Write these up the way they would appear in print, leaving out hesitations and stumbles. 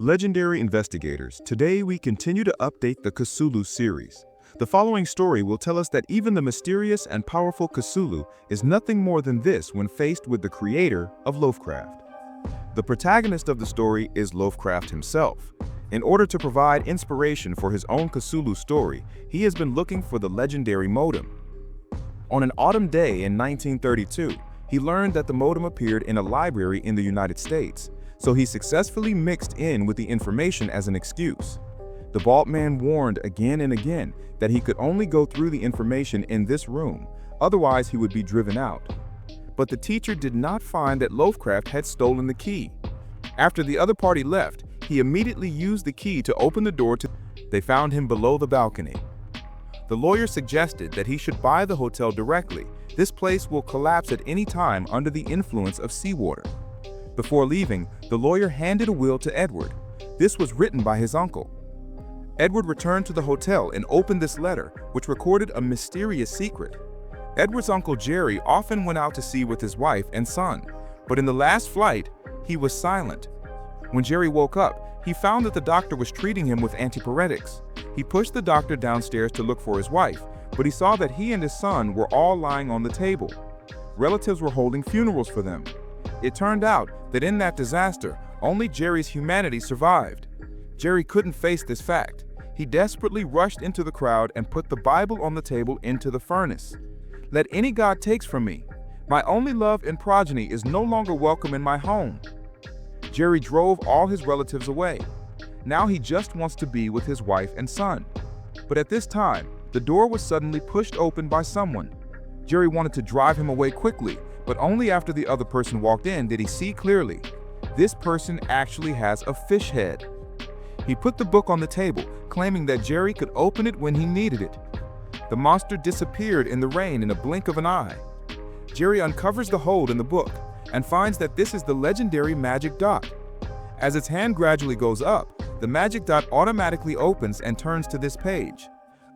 Legendary investigators, today we continue to update the Cthulhu series. The following story will tell us that even the mysterious and powerful Cthulhu is nothing more than this when faced with the creator of Lovecraft. The protagonist of the story is Lovecraft himself. In order to provide inspiration for his own Cthulhu story, he has been looking for the legendary modem. On an autumn day in 1932, he learned that the modem appeared in a library in the United States, so he successfully mixed in with the information as an excuse. The bald man warned again and again that he could only go through the information in this room, otherwise he would be driven out. But the teacher did not find that Lovecraft had stolen the key. After the other party left, he immediately used the key to open the door to. They found him below the balcony. The lawyer suggested that he should buy the hotel directly. This place will collapse at any time under the influence of seawater. Before leaving, the lawyer handed a will to Edward. This was written by his uncle. Edward returned to the hotel and opened this letter, which recorded a mysterious secret. Edward's uncle Jerry often went out to sea with his wife and son, but in the last flight, he was silent. When Jerry woke up, he found that the doctor was treating him with antipyretics. He pushed the doctor downstairs to look for his wife, but he saw that he and his son were all lying on the table. Relatives were holding funerals for them. It turned out that in that disaster, only Jerry's humanity survived. Jerry couldn't face this fact. He desperately rushed into the crowd and put the Bible on the table into the furnace. "Let any God takes from me. My only love and progeny is no longer welcome in my home." Jerry drove all his relatives away. Now he just wants to be with his wife and son. But at this time, the door was suddenly pushed open by someone. Jerry wanted to drive him away quickly, but only after the other person walked in did he see clearly. This person actually has a fish head. He put the book on the table, claiming that Jerry could open it when he needed it. The monster disappeared in the rain in a blink of an eye. Jerry uncovers the hole in the book and finds that this is the legendary magic dot. As its hand gradually goes up, the magic dot automatically opens and turns to this page.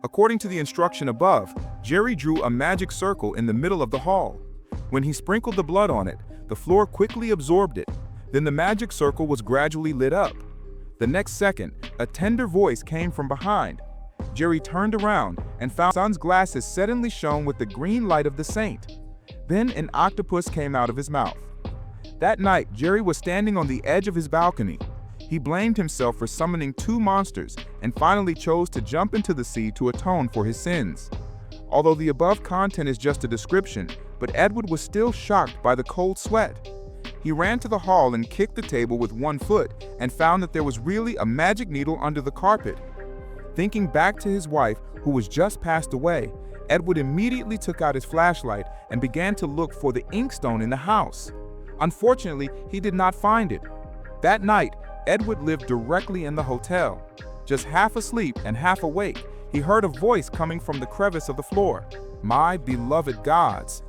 According to the instruction above, Jerry drew a magic circle in the middle of the hall. When he sprinkled the blood on it, the floor quickly absorbed it. Then the magic circle was gradually lit up. The next second, a tender voice came from behind. Jerry turned around and found his son's glasses suddenly shone with the green light of the saint. Then an octopus came out of his mouth. That night, Jerry was standing on the edge of his balcony. He blamed himself for summoning two monsters and finally chose to jump into the sea to atone for his sins. Although the above content is just a description, but Edward was still shocked by the cold sweat. He ran to the hall and kicked the table with one foot and found that there was really a magic needle under the carpet. Thinking back to his wife, who was just passed away, Edward immediately took out his flashlight and began to look for the inkstone in the house. Unfortunately, he did not find it. That night, Edward lived directly in the hotel. Just half asleep and half awake, he heard a voice coming from the crevice of the floor. "My beloved gods."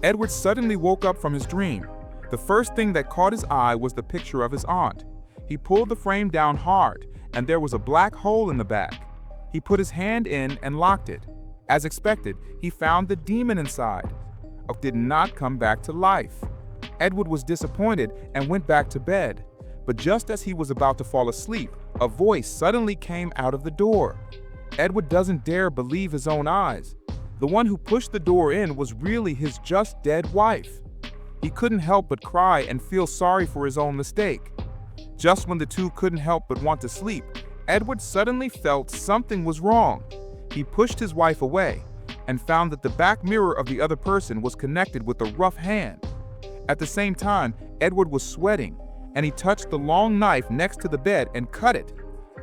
Edward suddenly woke up from his dream. The first thing that caught his eye was the picture of his aunt. He pulled the frame down hard, and there was a black hole in the back. He put his hand in and locked it. As expected, he found the demon inside. It did not come back to life. Edward was disappointed and went back to bed. But just as he was about to fall asleep, a voice suddenly came out of the door. Edward doesn't dare believe his own eyes. The one who pushed the door in was really his just dead wife. He couldn't help but cry and feel sorry for his own mistake. Just when the two couldn't help but want to sleep, Edward suddenly felt something was wrong. He pushed his wife away and found that the back mirror of the other person was connected with a rough hand. At the same time, Edward was sweating, and he touched the long knife next to the bed and cut it.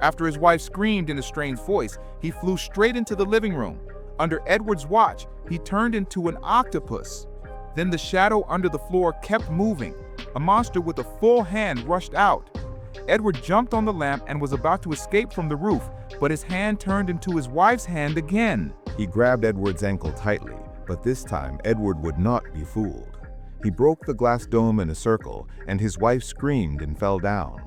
After his wife screamed in a strange voice, he flew straight into the living room. Under Edward's watch, he turned into an octopus. Then the shadow under the floor kept moving. A monster with a full hand rushed out. Edward jumped on the lamp and was about to escape from the roof, but his hand turned into his wife's hand again. He grabbed Edward's ankle tightly, but this time Edward would not be fooled. He broke the glass dome in a circle, and his wife screamed and fell down.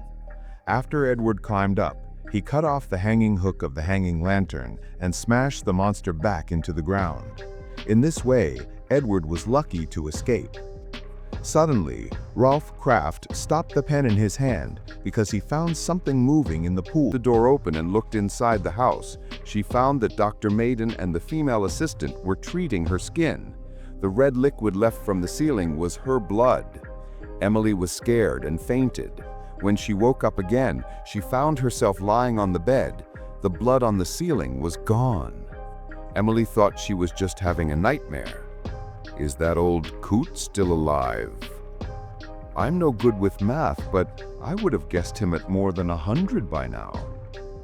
After Edward climbed up, he cut off the hanging hook of the hanging lantern and smashed the monster back into the ground. In this way, Edward was lucky to escape. Suddenly, Rolf Kraft stopped the pen in his hand because he found something moving in the pool. The door open and looked inside the house. She found that Dr. Maiden and the female assistant were treating her skin. The red liquid left from the ceiling was her blood. Emily was scared and fainted. When she woke up again, she found herself lying on the bed. The blood on the ceiling was gone. Emily thought she was just having a nightmare. Is that old coot still alive? I'm no good with math, but I would have guessed him at more than 100 by now.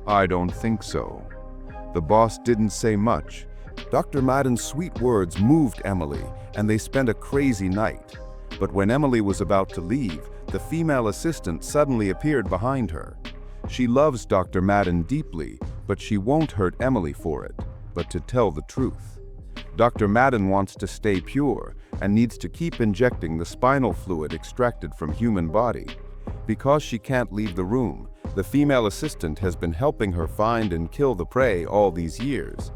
I don't think so. The boss didn't say much. Dr. Madden's sweet words moved Emily, and they spent a crazy night. But when Emily was about to leave, the female assistant suddenly appeared behind her. She loves Dr. Madden deeply, but she won't hurt Emily for it, but to tell the truth. Dr. Madden wants to stay pure and needs to keep injecting the spinal fluid extracted from human body. Because she can't leave the room, the female assistant has been helping her find and kill the prey all these years.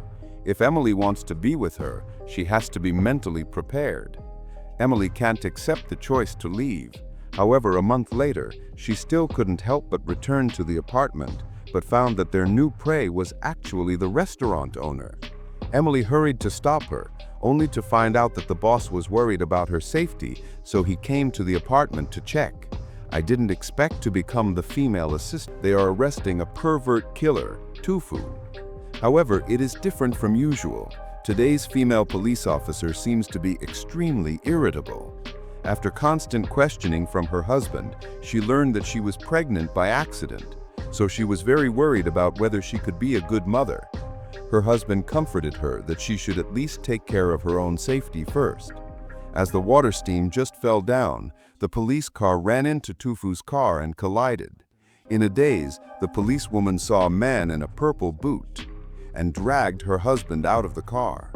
If Emily wants to be with her, she has to be mentally prepared. Emily can't accept the choice to leave. However, a month later, she still couldn't help but return to the apartment, but found that their new prey was actually the restaurant owner. Emily hurried to stop her, only to find out that the boss was worried about her safety, so he came to the apartment to check. I didn't expect to become the female assistant. They are arresting a pervert killer, Tufu. However, it is different from usual. Today's female police officer seems to be extremely irritable. After constant questioning from her husband, she learned that she was pregnant by accident, so she was very worried about whether she could be a good mother. Her husband comforted her that she should at least take care of her own safety first. As the water steam just fell down, the police car ran into Tufu's car and collided. In a daze, the policewoman saw a man in a purple boot and dragged her husband out of the car.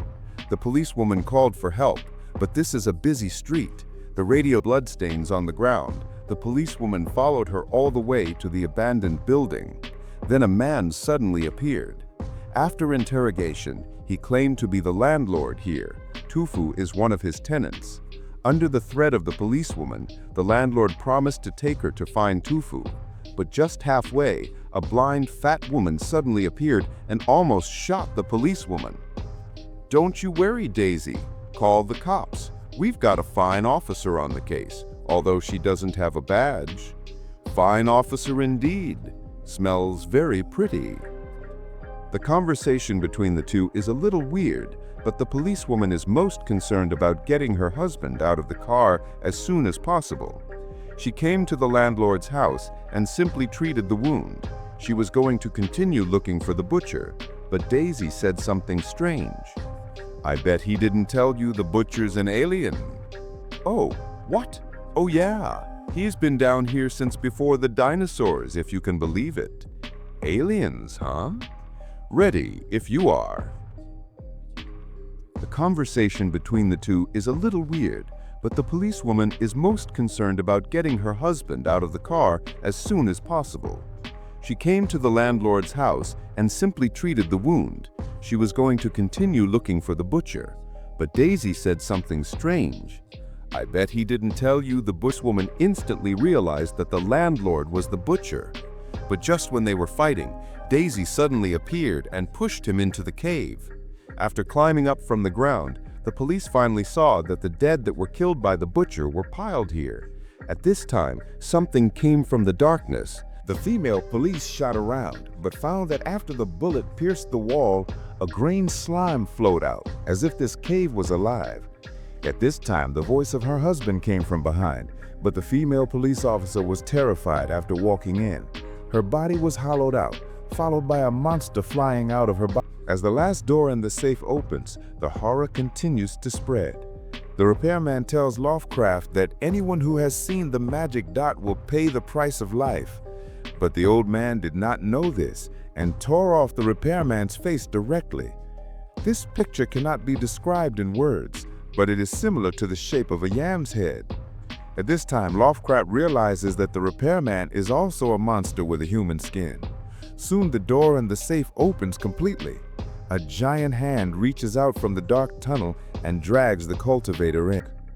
The policewoman called for help, but this is a busy street. The radio bloodstains on the ground. The policewoman followed her all the way to the abandoned building. Then a man suddenly appeared. After interrogation, he claimed to be the landlord here. Tufu is one of his tenants. Under the threat of the policewoman, the landlord promised to take her to find Tufu. But just halfway, a blind fat woman suddenly appeared and almost shot the policewoman. Don't you worry, Daisy. Call the cops. We've got a fine officer on the case, although she doesn't have a badge. Fine officer indeed. Smells very pretty. The conversation between the two is a little weird, but the policewoman is most concerned about getting her husband out of the car as soon as possible. She came to the landlord's house and simply treated the wound. She was going to continue looking for the butcher, but Daisy said something strange. I bet he didn't tell you the butcher's an alien. Oh, what? Oh yeah, he's been down here since before the dinosaurs, if you can believe it. Aliens, huh? Ready, if you are. The conversation between the two is a little weird, but the policewoman is most concerned about getting her husband out of the car as soon as possible. She came to the landlord's house and simply treated the wound. She was going to continue looking for the butcher, but Daisy said something strange. I bet he didn't tell you. The bushwoman instantly realized that the landlord was the butcher. But just when they were fighting, Daisy suddenly appeared and pushed him into the cave. After climbing up from the ground, the police finally saw that the dead that were killed by the butcher were piled here. At this time, something came from the darkness. The female police shot around, but found that after the bullet pierced the wall, a green slime flowed out, as if this cave was alive. At this time, the voice of her husband came from behind, but the female police officer was terrified after walking in. Her body was hollowed out, followed by a monster flying out of her body. As the last door in the safe opens, the horror continues to spread. The repairman tells Lovecraft that anyone who has seen the magic dot will pay the price of life. But the old man did not know this and tore off the repairman's face directly. This picture cannot be described in words, but it is similar to the shape of a yam's head. At this time, Lovecraft realizes that the repairman is also a monster with a human skin. Soon the door in the safe opens completely. A giant hand reaches out from the dark tunnel and drags the cultivator in.